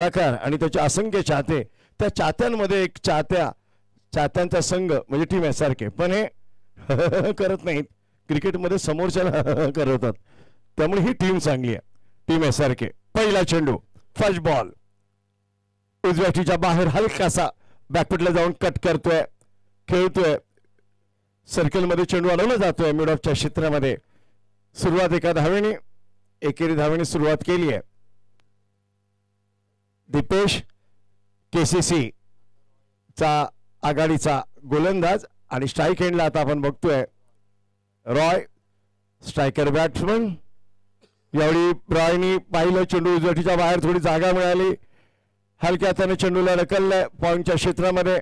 कलाकार आणि त्याचे असंख्य चाहते, त्या चाहत्यांमध्ये एक चाहत्यांचा संघ म्हणजे टीम यासारखे, पण हे करत नाहीत क्रिकेटमध्ये, समोरच्याला करतात. त्यामुळे ही टीम चांगली आहे, टीम यासारखे. पहिला चेंडू, फर्स्ट बॉल, उजव्या टीच्या बाहेर हलकासा बॅकफुटला जाऊन कट करतोय, खेळतोय, सर्कलमध्ये चेंडू अडवला जातोय मिड ऑफच्या क्षेत्रामध्ये. सुरुवात एका धावेने, एकेरी धावेने सुरुवात केली आहे. दीपेश केसीसी चा आघाडीचा गोलंदाज आणि स्ट्राईक एंडला आता आपण बघतोय रॉय, स्ट्रायकर बॅट्समन. यावेळी रॉयनी पाहिलं चेंडू उजवटीच्या बाहेर, थोडी जागा मिळाली, हलक्या हाताने चेंडूला ढकललंय पॉइंटच्या क्षेत्रामध्ये.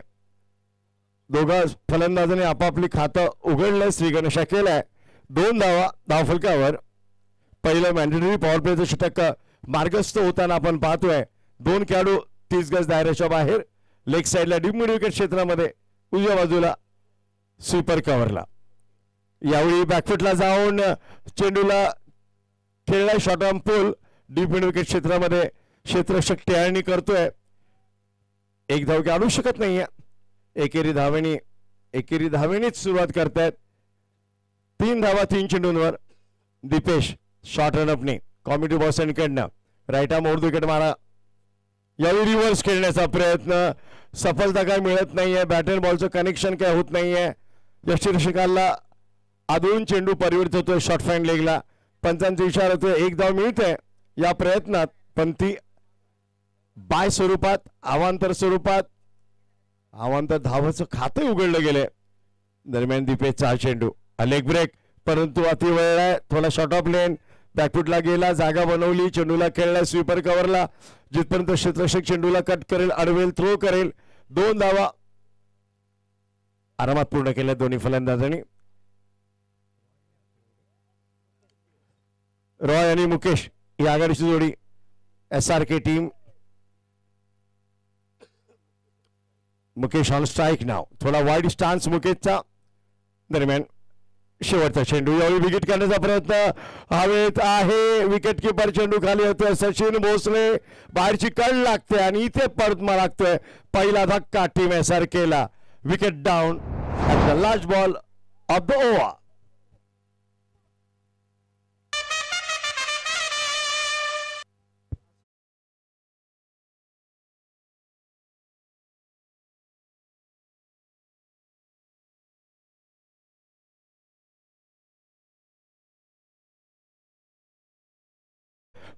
दोघा फलंदाजांनी आपापली खातं उघडलंय, श्रीगणेशा केलाय. 2 धावा धावफलकावर. पहिलं मॅन्डेटरी पॉवर प्लेचं षटक मार्गस्थ होताना आपण पाहतोय. 2 खेळाडू 30 गज दायऱ्याच्या बाहेर, लेग साईडला डीप मिड विकेट क्षेत्रामध्ये, उजव्या बाजूला स्वीपर कव्हरला. यावेळी बॅकफुटला जाऊन चेंडूला खेळलाय short arm pull, deep mid wicket क्षेत्रामध्ये क्षेत्ररक्षक टेहळणी करतोय. एक धाव काढू शकत नाहीये. एकेरी धावेनीच सुरुवात करतायत. 3 धावा 3 चेंडूंवर. दीपेश शॉर्ट रनअपने कॉमेडी बॉसकडनं राईट आर्म ओव्हर विकेट मारा. यावेळी रिव्हर्स खेळण्याचा प्रयत्न, सफलता काय मिळत नाहीये. बॅट अँड बॉलचं कनेक्शन काय होत नाहीये. यष्टिरक्षकाला आदळून चेंडू परिवर्तित होतोय शॉर्ट फाईन लेगला. पंचांचा इशारा होतोय. 1 धाव मिळते या प्रयत्नात, पण ती बाय स्वरूपात, अवांतर स्वरूपात. अवांतर धावाचं खातं उघडलं गेले. दरम्यान दीपेशचा चेंडू लेग ब्रेक, परंतु अति वेळ, थोडा शॉर्ट ऑफ लेन, बॅकफुटला गेला, जागा बनवली, चेंडूला खेळला स्वीपर कव्हरला. जिथपर्यंत क्षेत्ररक्षक चेंडूला कट करेल, अडवेल, थ्रो करेल. 2 धावा आरामात पूर्ण केल्या दोन्ही फलंदाजांनी. रॉय आणि मुकेश ही आघाडीची जोडी. SRK team. Mukesh on strike नाव. थोडा वाईड स्टान्स मुकेशचा. दरम्यान शेवटचा चेंडू, यावेळी विकेट काढण्याचा प्रयत्न हवेत आहे. विकेट किपर चेंडू खाली होतोय. सचिन भोसले, बाहेरची कळ लागते आणि इथे परत लागतोय. पहिला धक्का टीम SRKला. Wicket down at the last ball of the over.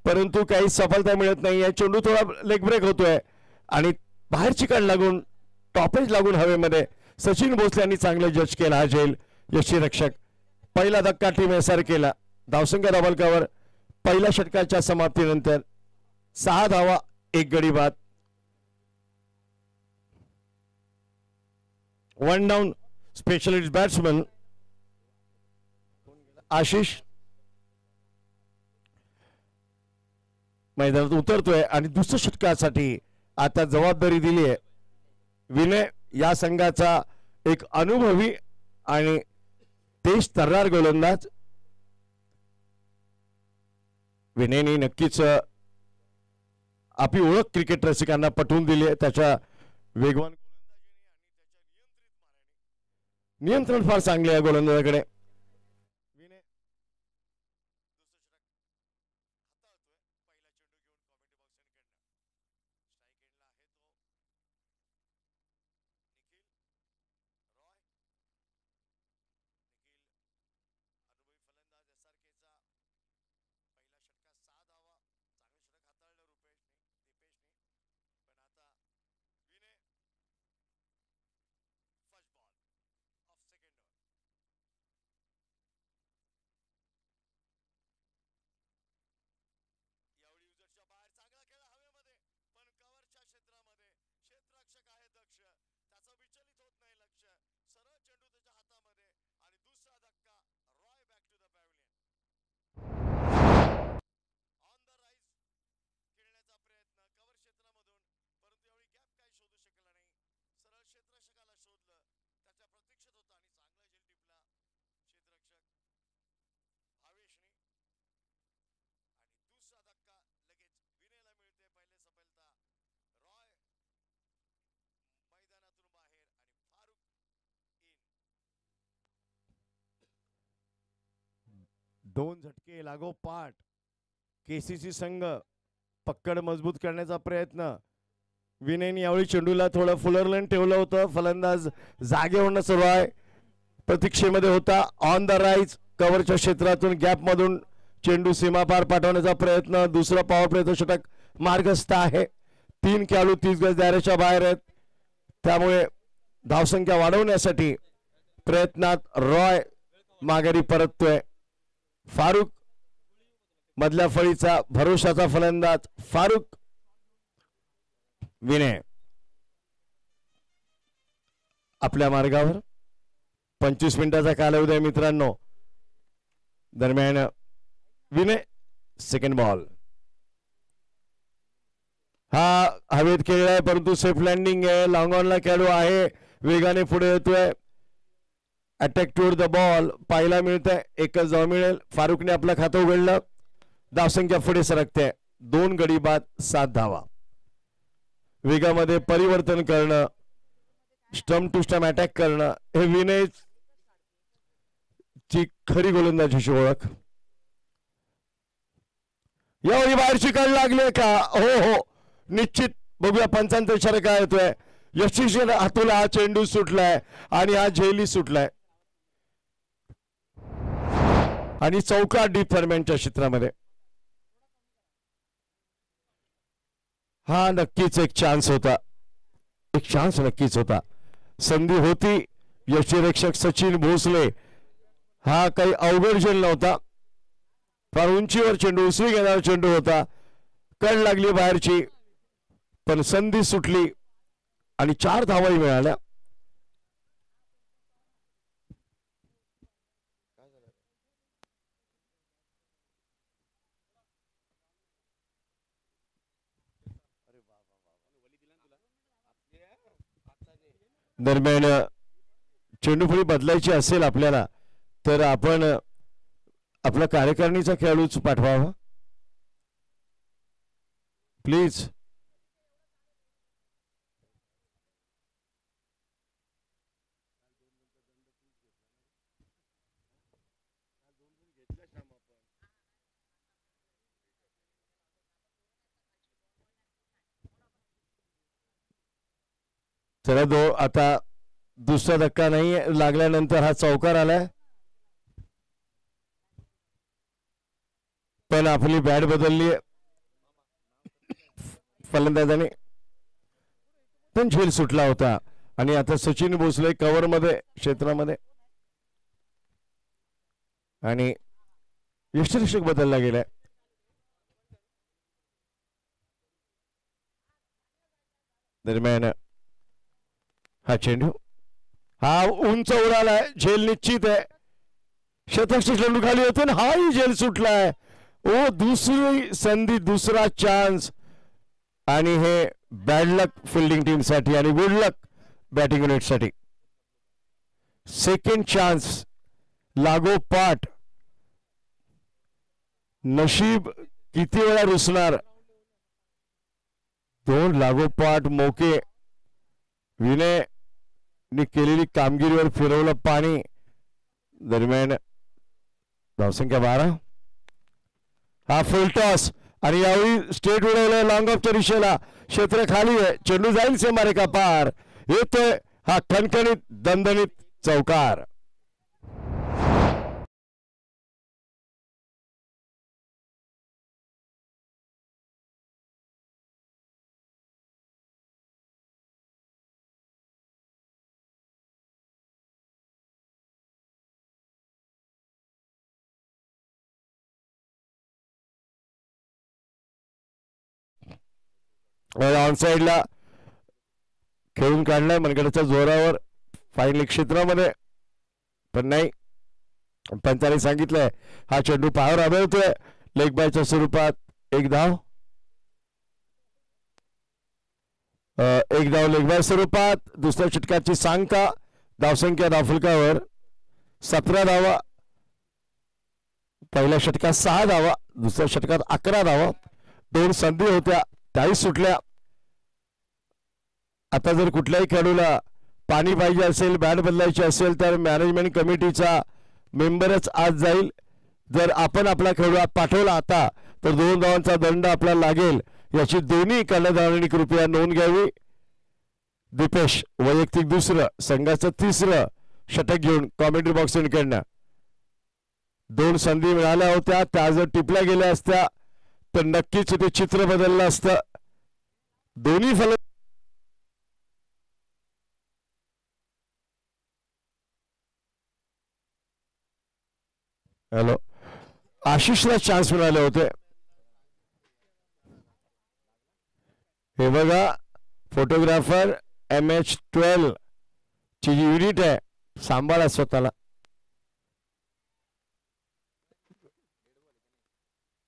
परंतु काही सफलता मिळत नाहीये. चेंडू थोडा लेग ब्रेक होतोय आणि बाहेरची कड लागून, टॉपेज लागून हवेमध्ये. सचिन भोसले यांनी चांगलं जज केला हा झेल यष्टिरक्षक. पहिला धक्का टीम SRKला. धावसंख्या डबल कव्हर. पहिल्या षटकाच्या समाप्तीनंतर 6 धावा 1 गडी बाद. 1 डाऊन. स्पेशलिस्ट बॅट्समन आशिष मैदानात उतरतोय आणि दुसऱ्या षटकासाठी आता जबाबदारी दिली आहे. विनय या संघाचा एक अनुभवी आणि तेज तर्रार गोलंदाज. विनयने नक्कीच आपली ओळख क्रिकेट रसिकांना पटवून दिली आहे. त्याच्या वेगवान नियंत्रण फार चांगले आहे गोलंदाजाकडे. दोन झटके लागोपाठ. केसीसी संघ पक्कड मजबूत करण्याचा प्रयत्न. विनयने यावेळी चेंडूला थोडं फुलरलन ठेवलं होतं. फलंदाज जागे होणं सुरू आहे. प्रतीक्षेमध्ये होता. ऑन द राईज कव्हरच्या क्षेत्रातून गॅप मधून चेंडू सीमापार पाठवण्याचा प्रयत्न. दुसरा पॉवर प्लेचं षटक मार्गस्थ आहे. 3 खेळाडू 30 गज दायऱ्याच्या बाहेर आहेत. त्यामुळे धावसंख्या वाढवण्यासाठी प्रयत्नात रॉय माघारी परततोय. फारुक मधल्या फळीचा भरोशाचा फलंदाज. फारुक. विनय आपल्या मार्गावर. 25 मिनिटाचा कालावधी आहे मित्रांनो. दरम्यान विनय सेकंड बॉल. हा हवेत खेळलाय परंतु सेफ लँडिंग आहे. लॉंग ऑनला खेळाडू आहे. वेगाने पुढे येतोय. अटॅक टू द बॉल पाहायला मिळतंय. एकच धाव मिळेल. फारुकने आपलं खातं उघडलं. धावसंख्या पुढे सरकते. 2 गडी बाद 7 धावा. वेगामध्ये परिवर्तन करणं, स्टंप टू स्टंप अटॅक करणं हे विनय ची खरी गोलंदाजीची ओळख. यावेळी बाहेरची कळ लागली का? हो हो निश्चित. बघूया पंचांचा इशारा काय येतोय. यशस्वी हातोला हा चेंडू सुटलाय आणि हा झेली सुटलाय आणि चौका डीप फॉर्मेटच्या क्षेत्रामध्ये. हा नक्कीच एक चान्स होता. एक चान्स नक्कीच होता. संधी होती. यष्टीरक्षक सचिन भोसले हा काही अवघड झेल नव्हता. फार उंचीवर चेंडू उसळी घेणारा चेंडू होता. कळ लागली बाहेरची पण संधी सुटली आणि 4 धावाही मिळाल्या. दरम्यान चेंडूफळी बदलायची असेल आपल्याला तर आपण आपला कार्यकारिणीचा खेळाडूच पाठवावा प्लीज. चला आता दुसरा धक्का नाही लागल्यानंतर हा चौकार आलाय. पण आपली बॅट बदलली फलंदाजाने. पण झेल सुटला होता आणि आता सचिन भोसले कव्हर मध्ये क्षेत्रामध्ये आणि यष्टीरक्षक बदलला गेलाय. दरम्यान हा चेंडू हा उंच उडालाय. झेल निश्चित आहे. शतकचे चेंडू खाली होते ना हाही झेल सुटलाय. ओ दुसरी संधी दुसरा चान्स आणि हे बॅड लक फिल्डिंग टीम साठी आणि गुड लक बॅटिंग युनिट साठी. सेकंड चान्स लागोपाठ. नशीब किती वेळा रुसणार. 2 लागोपाठ मोके. विनय ने केलेली कामगिरीवर फिरवलं पाणी. दरम्यान धावसंख्या 12. हा फुल टॉस आणि यावेळी स्टेट उडवलं लॉंग ऑफच्या दिशेला. क्षेत्र खाली आहे. चेंडू जाईल सीमारेखा पार. येतोय हा खणखणीत दणदणीत चौकार. ऑन साइडला खेळून काढलाय मनगडच्या जोरावर फायनल क्षेत्रामध्ये पण नाही. पंचाने सांगितलंय हा चेंडू पायावर आदळतोय. लेग बायच्या स्वरूपात एक धाव. लेग बाय स्वरूपात. दुसऱ्या षटकाची सांगता. धावसंख्या धावफलकावर 17 धावा. पहिल्या षटकात 6 धावा. दुसऱ्या षटकात 11 धावा. 2 संधी होत्या त्याही सुटल्या. आता जर कुठल्याही खेळाडूला पाणी पाहिजे असेल बॅट बदलायची असेल तर मॅनेजमेंट कमिटीचा मेंबरच आज जाईल. जर आपण आपला खेळाडू पाठवला आता तर 2 धावांचा दंड आपल्याला लागेल, याची दोन्ही कर्णधारांनी कृपया नोंद घ्यावी. दीपेश वैयक्तिक दुसरं, संघाचं तिसरं षटक घेऊन कॉमेंट्री बॉक्स कडनं 2 संधी मिळाल्या होत्या, त्या जर टिपल्या गेल्या असत्या तर नक्कीच ते चित्र बदललं असतं. दोन्ही फलंदाज हॅलो आशिषला चान्स मिळाले होते. हे बघा फोटोग्राफर MH12 ची जी युनिट आहे, सांभाळा स्वतःला.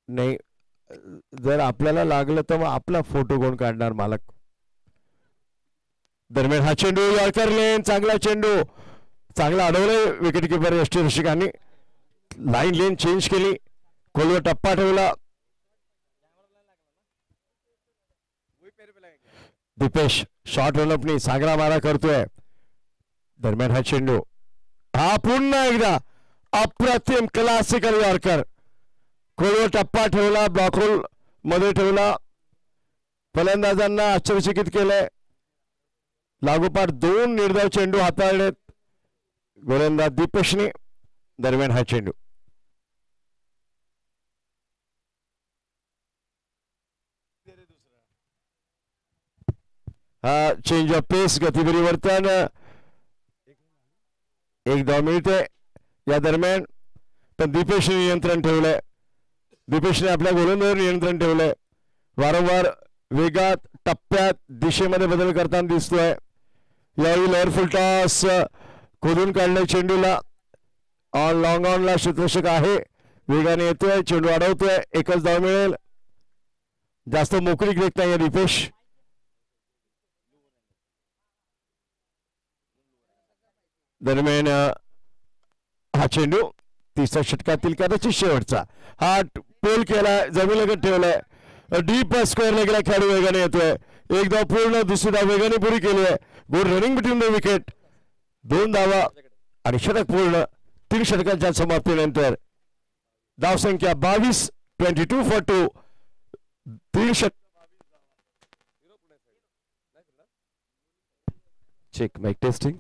नाही जर आपल्याला लागलं तर मग आपला फोटो कोण काढणार मालक. दरम्यान हा चेंडू यॉर्कर लेन, चांगला चेंडू, चांगला अडवलंय विकेट किपर यष्टीरक्षकांनी. लाईन लेन चेंज केली, खोलवर टप्पा ठेवला. दीपेश शॉर्ट रनअपनी सागरा मारा करतोय. दरम्यान हा चेंडू, हा पुन्हा एकदा अप्रतिम क्लासिकल यॉर्कर, खोलवर टप्पा ठेवला, ब्लॉक होल मध्ये ठेवला, फलंदाजांना आश्चर्यचकित केलंय. लागोपाठ 2 निर्धाव चेंडू हाताळलेत गोलंदाज दीपेशने. दरम्यान हा चेंडू, हा चेंज ऑफ पेस, गती परिवर्तन, 1 धाव मिळते. या दरम्यान पण दीपेशने नियंत्रण ठेवलंय, दीपेशने आपल्या गोलंदाजावर नियंत्रण ठेवलंय. वारंवार वेगात, टप्प्यात, दिशेमध्ये बदल करताना दिसतोय. यावेळी लॉर फुल टॉस खोदून काढलाय चेंडूला. लॉंग ऑनला क्षेत्ररक्षक आहे, वेगाने येतोय, चेंडू अडवतोय, 1च धाव मिळेल. जास्त मोकळीक देत नाहीये दीपेश. दरम्यान हा चेंडू तिसऱ्या षटकातील कदाचित शेवटचा, हा पोल केला, जमिनीलगत ठेवलाय, डीप स्क्वेअरला गेला खेळाडू, वेगाने येतोय. 1 धाव पूर्ण, दुसरी धाव वेगाने पुरी केली आहे. Good running between the wicket. 2 धावा आणि षटक पूर्ण. 3 षटकांच्या समाप्तीनंतर धावसंख्या 22, 22 for 2. 3 षटक. Check mic testing.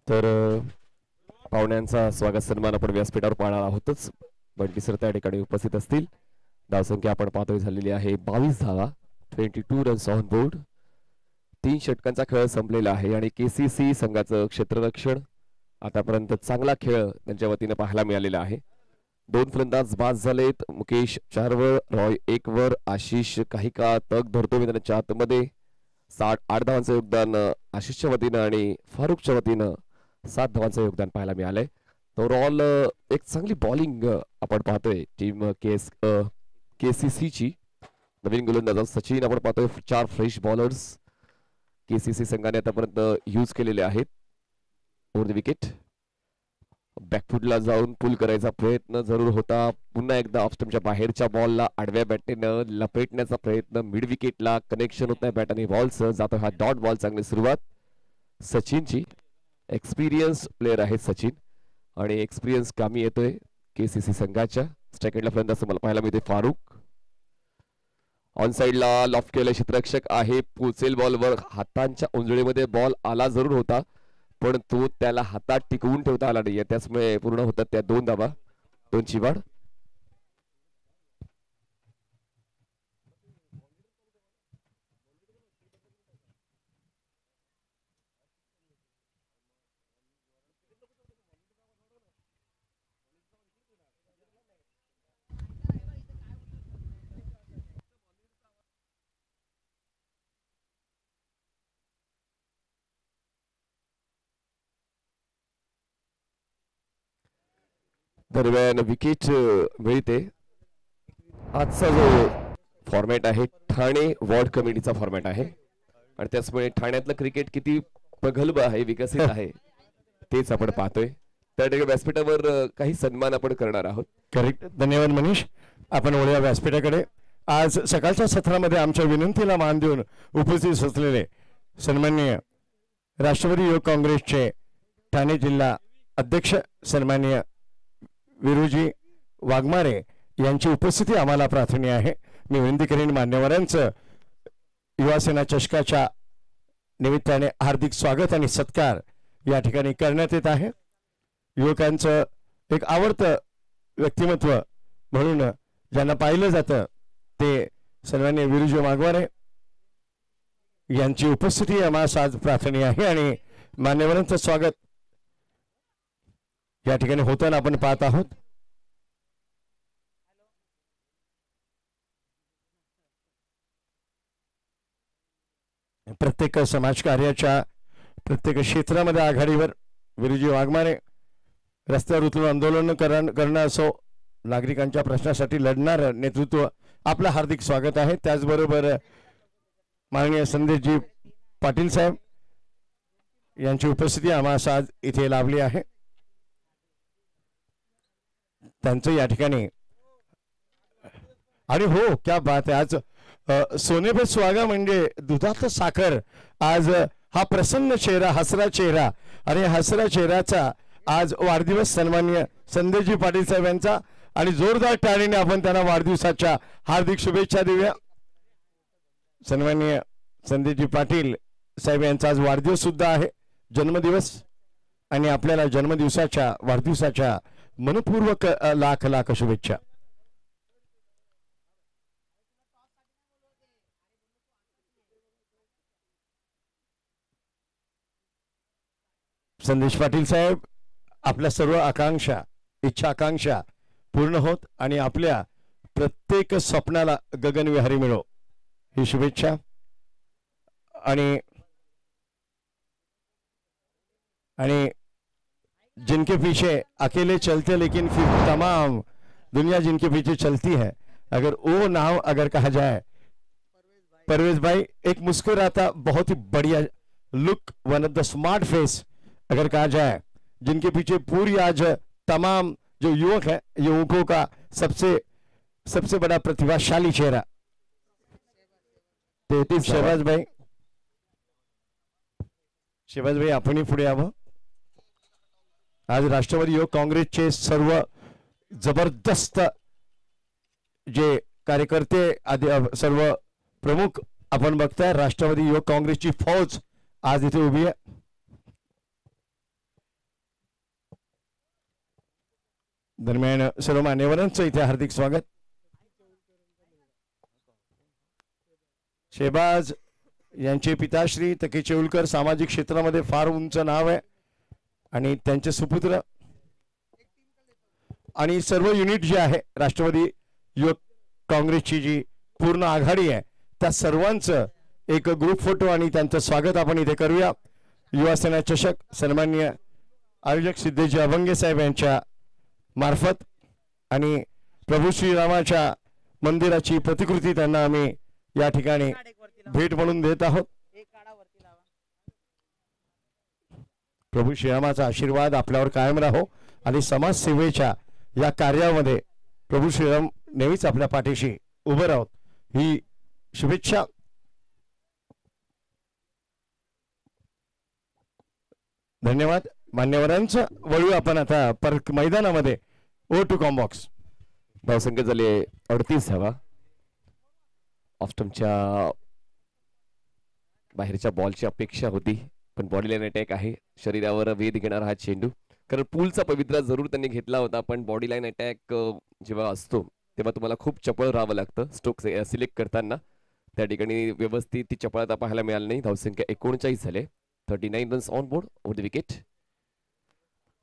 तर पाहुण्यांचा स्वागत सन्मान आपण व्यासपीठावर पाहणार आहोतच. बंटी सर त्या ठिकाणी उपस्थित असतील. धावसंख्या आपण पाहतोय झालेली आहे 22 धावा, 22 रन्स ऑन बोर्ड. 3 षटकांचा खेळ संपलेला आहे आणि KCC संघाचं क्षेत्ररक्षण आतापर्यंत चांगला खेळ त्यांच्या वतीने पाहायला मिळालेला आहे. 2 फलंदाज बाद झालेत. मुकेश 4 वर, रॉय 1 वर, आशिष काही काळ तग धरतो मैदानाच्या आतमध्ये. 8 धावांचं योगदान आशिषच्या वतीनं आणि फारुखच्या वतीनं 7 धावांचं योगदान पाहायला मिळालंय. ओव्हरऑल एक चांगली बॉलिंग आपण पाहतोय टीम KCC ची. नवीन गोलंदाज सचिन आपण पाहतोय. 4 फ्रेश बॉलर्स KCC संघाने आतापर्यंत यूज केलेले आहेत ओव्हर द विकेट. बॅकफुटला जाऊन पुल करायचा प्रयत्न जरूर होता. पुन्हा एकदा ऑफ स्टंपच्या बाहेरच्या बॉलला आडव्या बॅटेनं लपेटण्याचा प्रयत्न. मिड विकेटला कनेक्शन होत नाही बॅट आणि बॉलचं. जातो हा डॉट बॉल. चांगली सुरुवात सचिनची. एक्सपिरियन्स प्लेअर आहे सचिन आणि एक्सपिरियन्स कामी येतोय KCC संघाच्या. सेकंडला फलंदाज मला पाहायला मिळते फारुख. ऑन साइडला लॉफ्ट केलेला क्षेत्ररक्षक आहे. पोचेल बॉलवर. हातांच्या उंजळीमध्ये बॉल आला जरूर होता पण तो त्याला हातात टिकवून ठेवता आला नाहीये, त्यामुळे पूर्ण होतात त्या 2 धावा. 2 ची वाढ. दरम्यान विकेट मिळते. आजचा जो फॉर्मॅट आहे ठाणे वॉर्ड कमिटीचा फॉर्मॅट आहे आणि त्याचमुळे ठाण्यातलं क्रिकेट किती प्रगल्भ आहे, विकसित आहे तेच आपण पाहतोय. त्या ठिकाणी व्यासपीठावर काही सन्मान आपण करणार आहोत. करेक्ट. धन्यवाद मनीष. आपण वळूया व्यासपीठाकडे. आज सकाळच्या सत्रामध्ये आमच्या विनंतीला मान देऊन उपस्थित असलेले सन्माननीय राष्ट्रवादी युवक काँग्रेसचे ठाणे जिल्हा अध्यक्ष सन्माननीय विरुजी वाघमारे यांची उपस्थिती आम्हाला प्रार्थनीय आहे. मी विनंती करेन मान्यवरांचं युवासेना चषकाच्या निमित्ताने हार्दिक स्वागत आणि सत्कार या ठिकाणी करण्यात येत आहे. युवकांचं एक आवडतं व्यक्तिमत्व म्हणून ज्यांना पाहिलं जातं ते सन्माननीय विरुजी वाघमारे यांची उपस्थिती आम्हाला आज प्रार्थनीय आहे आणि मान्यवरांचं स्वागत या ठिकाणी होताना आपण पाहत आहोत. प्रत्येक समाजकार्याच्या प्रत्येक क्षेत्रामध्ये आघाडीवर विरुजी वाघमारे रस्त्यावर उतरून आंदोलन करणं असो, नागरिकांच्या प्रश्नासाठी लढणार नेतृत्व, आपलं हार्दिक स्वागत आहे. त्याचबरोबर माननीय संदेशजी पाटील साहेब यांची उपस्थिती आम्हाला आज इथे लाभली आहे. त्यांचं या ठिकाणी आणि हो क्या बात आहे. आज सोने पे सुहागा म्हणजे दुधात साखर. आज हा प्रसन्न चेहरा, हसरा चेहरा आणि हसरा चेहऱ्याचा आज वाढदिवस सन्माननीय संदेशजी पाटील साहेब यांचा आणि जोरदार टाळीने आपण त्यांना वाढदिवसाच्या हार्दिक शुभेच्छा देऊया. सन्माननीय संदेशजी पाटील साहेब यांचा आज वाढदिवस सुद्धा आहे, जन्मदिवस, आणि आपल्याला जन्मदिवसाच्या वाढदिवसाच्या मनपूर्वक लाख लाख शुभेच्छा. संदेश पाटील साहेब, आपल्या सर्व आकांक्षा, इच्छा आकांक्षा पूर्ण होत आणि आपल्या प्रत्येक स्वप्नाला गगनविहारी मिळो ही शुभेच्छा. आणि जिनके पीछे अकेले चलते लेकिन फिर तमाम दुनिया जिनके पीछे चलती है, अगर वो नाम अगर कहा जाए, परवेज भाई एक मुस्कुराता बहुत ही बढ़िया look, one of the smart face अगर कहा जाए, जिनके पीछे पूरी आज तमाम जो युवक है, युवकों का सबसे बड़ा प्रतिभाशाली चेहरा ते शहबाज भाई. शहबाज भाई आपण पुढे यावं. आज राष्ट्रवादी युवक काँग्रेसचे सर्व जबरदस्त जे कार्यकर्ते सर्व प्रमुख आपण बघताय. राष्ट्रवादी युवक काँग्रेसची फौज आज इथे उभी आहे. दरम्यान सर्व मान्यवरांचं इथे हार्दिक स्वागत. शहबाज यांचे पिताश्री तके चेऊलकर सामाजिक क्षेत्रामध्ये फार उंच नाव आहे आणि त्यांचे सुपुत्र आणि सर्व युनिट जे आहे राष्ट्रवादी युवक काँग्रेसची जी पूर्ण आघाडी आहे त्या सर्वांचं एक ग्रुप फोटो आणि त्यांचं स्वागत आपण इथे करूया. युवासेना चषक सन्माननीय आयोजक सिद्धेजी अभंगे साहेब यांच्या मार्फत आणि प्रभू श्रीरामाच्या मंदिराची प्रतिकृती त्यांना आम्ही या ठिकाणी भेट म्हणून देत आहोत. प्रभू श्रीरामाचा आशीर्वाद आपल्यावर कायम राहो आणि समाजसेवेच्या या कार्यामध्ये प्रभू श्रीराम नेहमीच आपल्या पाठीशी उभे राहोत ही शुभेच्छा. धन्यवाद मान्यवरांचं. वळू आपण आता परत मैदानामध्ये. O two Combox. धावसंख्या झाली 38 धावा. ऑफस्टमच्या बाहेरच्या बॉलची अपेक्षा होती पण बॉडी लाईन अटॅक आहे. शरीरावर वेध घेणारा हा चेंडू, कारण पूलचा पवित्रा जरूर त्यांनी घेतला होता पण बॉडी लाईन अटॅक जेव्हा असतो तेव्हा तुम्हाला खूप चपळ राहावं लागतं स्ट्रोक सिलेक्ट करताना. त्या ठिकाणी व्यवस्थित ती चपळता पाहायला मिळाली नाही. धावसंख्या 39 झाले. 39 runs on board over the wicket.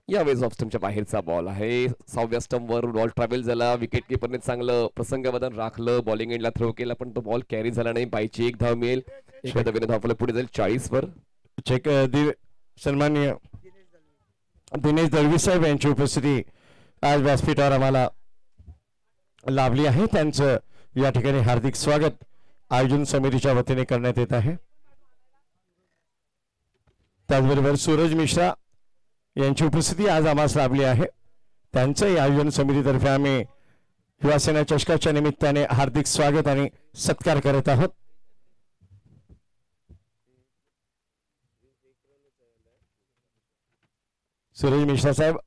यावेळेस ऑफ स्टंपच्या बाहेरचा बॉल आहे. 6व्या स्टंपवर बॉल ट्रॅव्हल झाला. विकेट किपरने चांगलं प्रसंगावधान राखलं. बॉलिंग एंडला थ्रो केला पण तो बॉल कॅरी झाला नाही. बायची एक धाव मिळेल. एका धावेने धावफलक पुढे जाईल 40 वर. चेक सन्माननीय दिनेश दळवी साहेब यांची उपस्थिती आज व्यासपीठावर आम्हाला लाभली आहे. त्यांचं या ठिकाणी हार्दिक स्वागत आयोजन समितीच्या वतीने करण्यात येत आहे. त्याचबरोबर सूरज मिश्रा यांची उपस्थिती आज आम्हाला लाभली आहे. त्यांचंही आयोजन समितीतर्फे आम्ही युवासेना चषकाच्या निमित्ताने हार्दिक स्वागत आणि सत्कार करत आहोत. सुरेश मिश्रा साहेब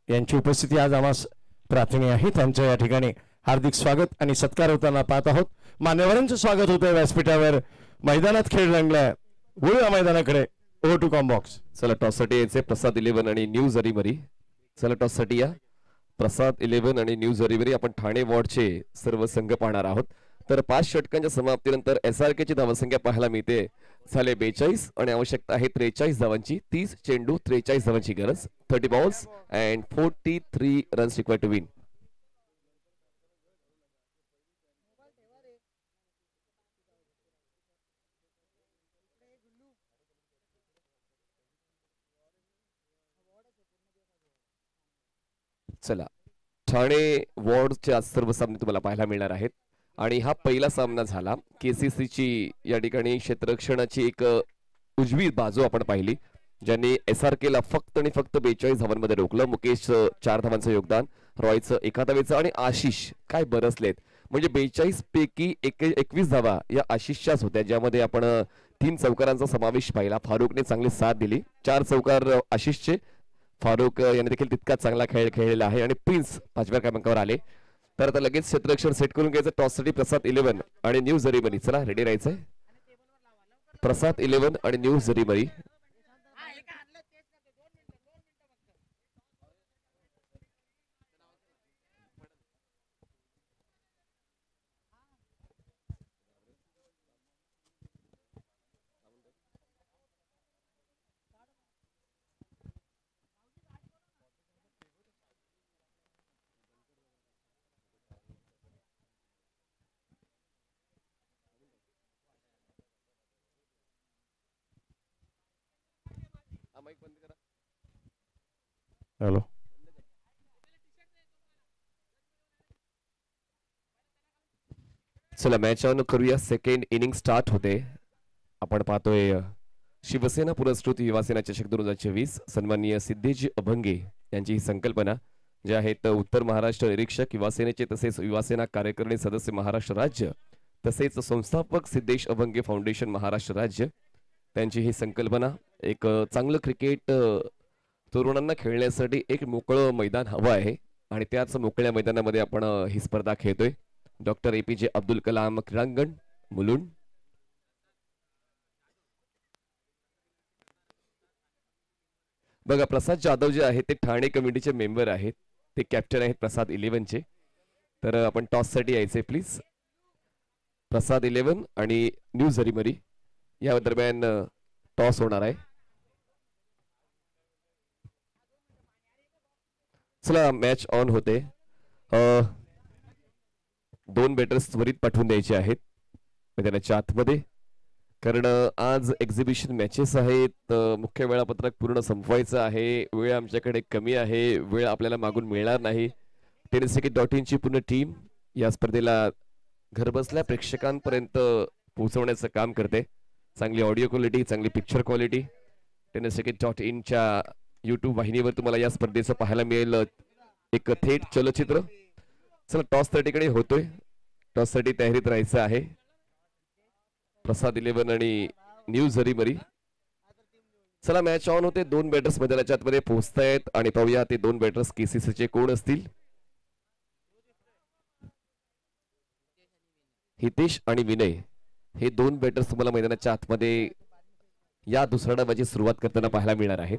यांची उपस्थिती आज आम्हाला प्रार्थनीय आहे. त्यांचं या ठिकाणी हार्दिक स्वागत आणि सत्कार होताना पाहत आहोत. मान्यवरांचं स्वागत होतंय व्यासपीठावर. मैदानात खेळ रंगलाय. वळूया मैदानाकडे. Over to combox. चला टॉससाठी यायचे प्रसाद 11 आणि न्यू जरीमरी. चला टॉससाठी या. प्रसाद 11 आणि न्यू जरीमरी. आपण ठाणे वॉर्डचे सर्व संघ पाहणार आहोत. तर 5 षटकांच्या समाप्तीनंतर SRK ची धावसंख्या पाहायला मिळते झाले 42 आणि आवश्यकता आहे 43 धावांची. 30 चेंडू 43 धावांची गरज. 30 balls and 43 runs required to win. चला ठाणे वॉर्डच्या सर्व सामने तुम्हाला पाहायला मिळणार आहेत आणि हा पहिला सामना झाला. KCC ची या ठिकाणी क्षेत्ररक्षणाची एक उजवी बाजू आपण पाहिली, ज्यांनी SRK ला फक्त आणि फक्त 42 धावांमध्ये रोखलं. मुकेश 4 धावांचं योगदान, रॉयचं 1 धावेचं आणि आशिष काय बरसलेत. म्हणजे 42 पैकी 21 धावा या आशिषच्याच होत्या, ज्यामध्ये आपण 3 चौकारांचा समावेश पाहिला. फारुकने चांगली साथ दिली. 4 चौकार आशिषचे. फारुक याने देखील तितकाच चांगला खेळ खेळलेला आहे आणि प्रिन्स 5व्या क्रमांकावर आले. तर आता लगेच क्षेत्ररक्षण सेट करून घ्यायचं. टॉससाठी प्रसाद 11 आणि न्यू जरीमरी. चला रेडी राहायचंय. प्रसाद 11 आणि न्यू जरीमरी. हॅलो. चला मॅच ऑन करूया. सेकंड इनिंग स्टार्ट होते. आपण पाहतोय शिवसेना पुरस्कृत युवासेना चषक 2024. सन्माननीय सिद्धेजी अभंगे यांची ही संकल्पना, जे आहेत उत्तर महाराष्ट्र निरीक्षक युवासेनेचे तसेच युवासेना कार्यकारिणी सदस्य महाराष्ट्र राज्य तसेच संस्थापक सिद्धेश अभंगे फाउंडेशन महाराष्ट्र राज्य, त्यांची ही संकल्पना. एक चांगलं क्रिकेट तरुणांना खेळण्यासाठी एक मोकळं मैदान हवं आहे आणि त्याच मोकळ्या मैदानामध्ये आपण ही स्पर्धा खेळतोय. डॉक्टर APJ अब्दुल कलाम क्रीडांगण मुलुंड. बघा प्रसाद जाधव जे आहेत ते ठाणे कमिटीचे मेंबर आहेत. ते कॅप्टन आहेत प्रसाद 11 चे. तर आपण टॉस साठी यायचे प्लीज. प्रसाद 11 आणि न्यू जरीमरी या दरम्यान टॉस होणार आहे. चला मॅच ऑन होते. 2 बॅटर्स त्वरित पाठवून द्यायचे आहेत मैदानाच्या आतमध्ये, कारण आज एक्झिबिशन मॅचेस आहेत. मुख्य वेळापत्रक पूर्ण संपवायचं आहे. वेळ आमच्याकडे कमी आहे. वेळ आपल्याला मागून मिळणार नाही. tenniscricket.in ची पूर्ण टीम या स्पर्धेला घरबसल्या प्रेक्षकांपर्यंत पोहोचवण्याचं काम करते. चांगली ऑडिओ क्वालिटी, चांगली पिक्चर क्वालिटी tenniscricket.in च्या YouTube वाहिनीवर तुम्हाला या स्पर्धेचं पाहायला मिळेल एक थेट चलचित्र. चला टॉस त्या ठिकाणी होतोय. टॉस साठी तयारीत राहायचं आहे. प्रसाद 11 आणि न्यू जरीमरी. चला मॅच ऑन होते. 2 बॅटर्स मैदानाच्या आतमध्ये पोहोचतायत आणि पाहूया ते 2 बॅटर्स KCC चे कोण असतील. हितेश आणि विनय हे 2 बॅटर्स तुम्हाला मैदानाच्या आतमध्ये या दुसऱ्या डावाची सुरुवात करताना पाहायला मिळणार आहेत.